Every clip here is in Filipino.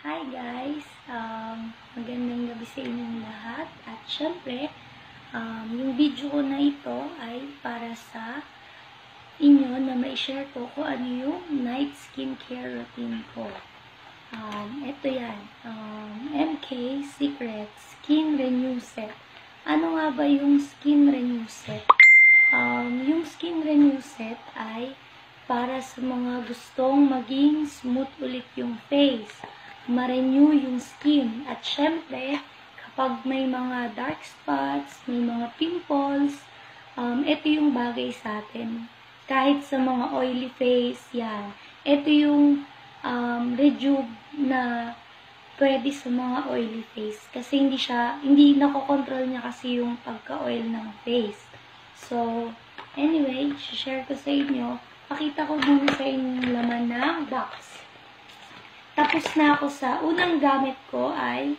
Hi guys! Magandang gabi sa inyong lahat. At syempre, yung video ko na ito ay para sa inyo na ma-share ko kung ano yung night skincare routine ko. Ito yan. MK Secret Skin Renew Set. Ano nga ba yung Skin Renew Set? Yung Skin Renew Set ay para sa mga gustong maging smooth ulit yung face, ma-renew yung skin. At syempre, kapag may mga dark spots, may mga pimples, ito yung bagay sa atin. Kahit sa mga oily face, yan. Ito yung rejuve na pwede sa mga oily face. Kasi hindi nakokontrol niya kasi yung pagka-oil ng face. So, anyway, share ko sa inyo. Pakita ko muna sa inyo yung laman ng box. Tapos na ako sa unang gamit ko ay,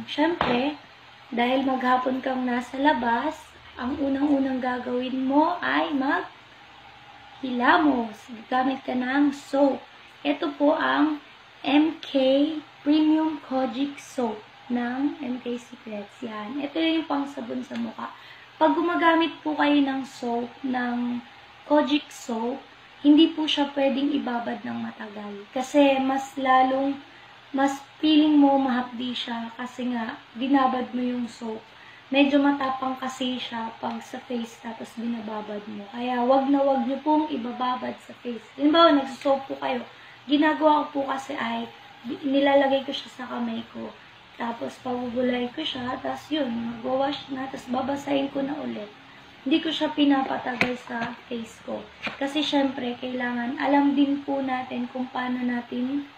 syempre, dahil maghapon kang nasa labas, ang unang-unang gagawin mo ay maghilamos. Gamit ka ng soap. Ito po ang MK Premium Kojic Soap ng MK Secrets. Yan. Ito yung pangsabon sa mukha. Pag gumagamit po kayo ng soap, ng Kojic Soap, hindi po siya pwedeng ibabad ng matagal. Kasi mas feeling mo mahapdi siya kasi nga, binabad mo yung soap. Medyo matapang kasi siya pag sa face tapos binababad mo. Kaya wag na wag nyo pong ibababad sa face. Halimbawa, nagsusoap po kayo. Ginagawa ko po kasi ay, nilalagay ko siya sa kamay ko. Tapos pabubulay ko siya, tapos yun, mag-wash na, tapos babasahin ko na ulit. Hindi ko siya pinapatagal sa face ko. Kasi syempre, kailangan alam din po natin kung paano natin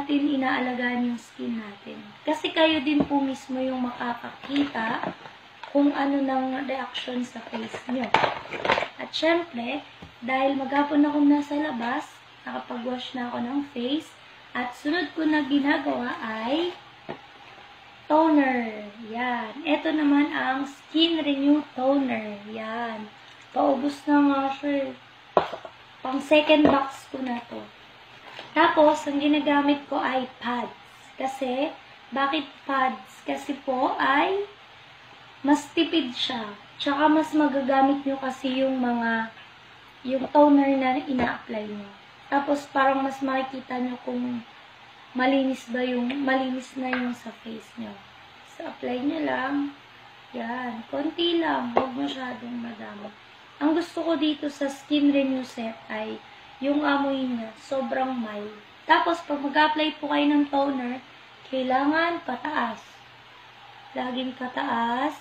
inaalagaan yung skin natin. Kasi kayo din po mismo yung makakakita kung ano ng reaction sa face nyo. At syempre, dahil maghapon akong nasa labas, nakapag-wash na ako ng face, at sunod ko na ginagawa ay toner. Yan. Ito naman ang Skin Renew Toner. Yan. Paubos na nga siya. Pang second box ko na to. Tapos, ang ginagamit ko ay pads. Kasi, bakit pads? Kasi po ay mas tipid siya. Tsaka mas magagamit nyo kasi yung toner na ina-apply nyo. Tapos, parang mas makikita nyo kung malinis na yung sa face nyo. So, apply nyo lang. Yan. Konti lang. Huwag masyadong madami. Ang gusto ko dito sa Skin Renew Set ay yung amoy niya. Sobrang mild. Tapos, pag mag-apply po kayo ng toner, kailangan pataas. Laging pataas.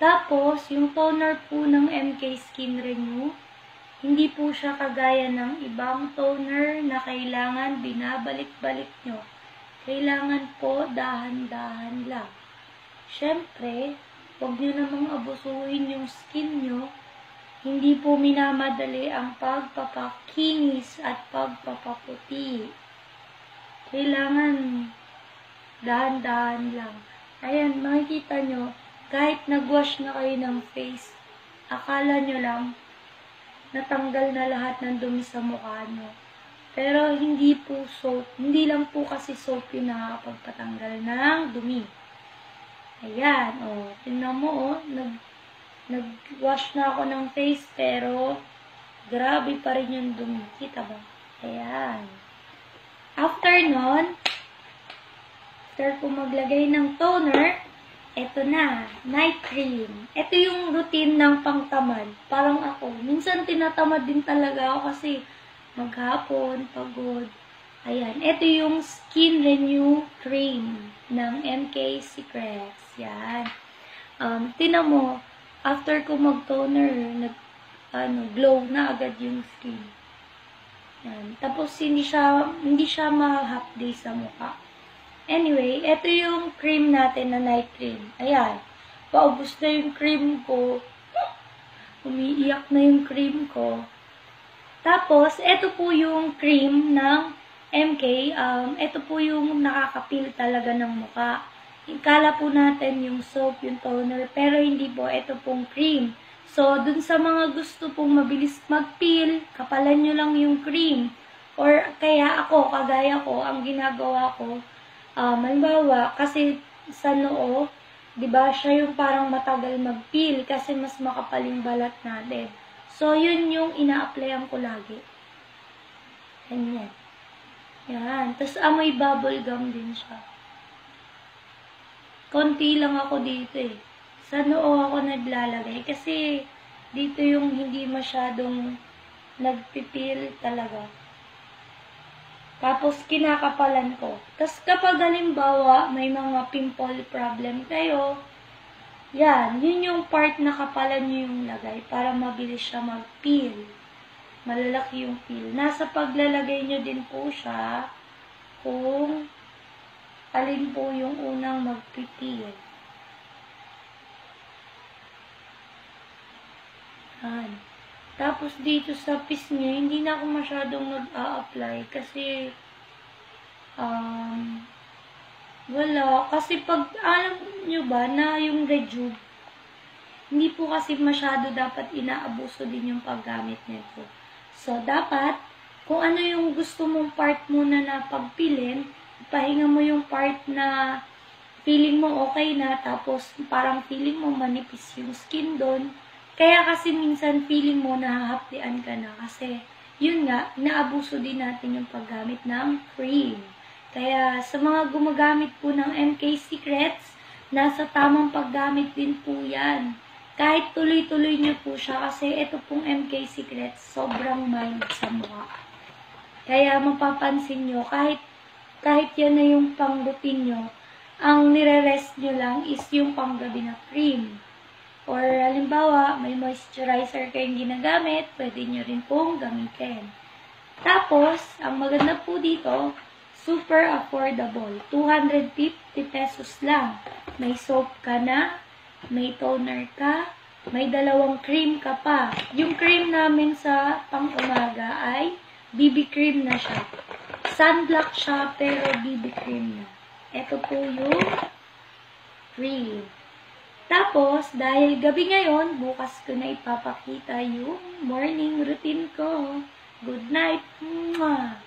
Tapos, yung toner po ng MK Skin Renew, hindi po siya kagaya ng ibang toner na kailangan binabalik-balik nyo. Kailangan po dahan-dahan lang. Syempre, huwag nyo namang abusuhin yung skin nyo. Hindi po minamadali ang pagpapakinis at pagpapaputi. Kailangan dahan-dahan lang. Ayan, makikita nyo, kahit nag-wash na kayo ng face, akala nyo lang, natanggal na lahat ng dumi sa mukha nyo. Pero hindi po soap. Hindi lang po kasi soap yung nakakapagpatanggal ng dumi. Ayan, o. Tingnan mo, o. Nag-wash na ako ng face, pero grabe pa rin yung dumi. Kita ba? Ayan. After nun, after ko maglagay ng toner, eto na, night cream. Ito yung routine ng pangtamad. Parang ako. Minsan tinatamad din talaga ako kasi maghapon, pagod. Ayan. Ito yung Skin Renew Cream ng MK Secrets. Yan. Tinan mo, after ko mag-toner, glow na agad yung skin. Yan. Tapos, hindi siya ma-hapdi sa mukha. Anyway, ito yung cream natin na night cream. Ayan. Paubos na yung cream ko. Umiiyak na yung cream ko. Tapos, ito po yung cream ng MK. Ito po yung nakakapil talaga ng mukha. Ikala po natin yung soap, yung toner. Pero hindi po. Ito pong cream. So, dun sa mga gusto pong mabilis mag-peel, kapalan nyo lang yung cream. Or kaya ako, kagaya ko, ang ginagawa ko, halimbawa, kasi sa noo, di ba, siya yung parang matagal mag-peel kasi mas makapal yung balat natin. So, yun yung ina-applyan ko lagi. Ganyan. Yan. Tapos, amoy bubble gum din siya. Konti lang ako dito eh. Sa noo ako naglalagay kasi dito yung hindi masyadong nagpipil talaga. Tapos, kinakapalan ko. Tapos, kapag halimbawa, may mga pimple problem kayo, yan, yun yung part na kapalan nyo yung lagay para mabilis siya mag-peel. Malalaki yung peel. Nasa paglalagay nyo din po siya kung alin po yung unang magpipil. Yan. Tapos dito sa pisngi, hindi na ako masyadong nag-a-apply kasi wala. Kasi pag alam nyo ba na yung Rejuve, hindi po kasi masyado dapat inaabuso din yung paggamit nito. So, dapat, kung ano yung gusto mong part muna na pagpilin, pahinga mo yung part na feeling mo okay na, tapos parang feeling mo manipis yung skin doon. Kaya kasi minsan feeling mo nahahapdian ka na kasi yun nga, naabuso din natin yung paggamit ng cream. Kaya sa mga gumagamit po ng MK Secrets, nasa tamang paggamit din po yan. Kahit tuloy-tuloy nyo po siya kasi ito pong MK Secrets sobrang mild sa mukha. Kaya mapapansin nyo, kahit yan na yung pang-routine nyo, ang nire-rest nyo lang is yung panggabi na cream. Or halimbawa, may moisturizer kayong ginagamit, pwede nyo rin pong gamitin. Tapos, ang maganda po dito, super affordable. 250 pesos lang. May soap ka na, may toner ka, may dalawang cream ka pa. Yung cream namin sa pang-umaga ay BB cream na siya. Sunblock siya, pero BB cream na. Ito po yung cream. Tapos, dahil gabi ngayon, bukas ko na ipapakita yung morning routine ko. Good night! Mwah!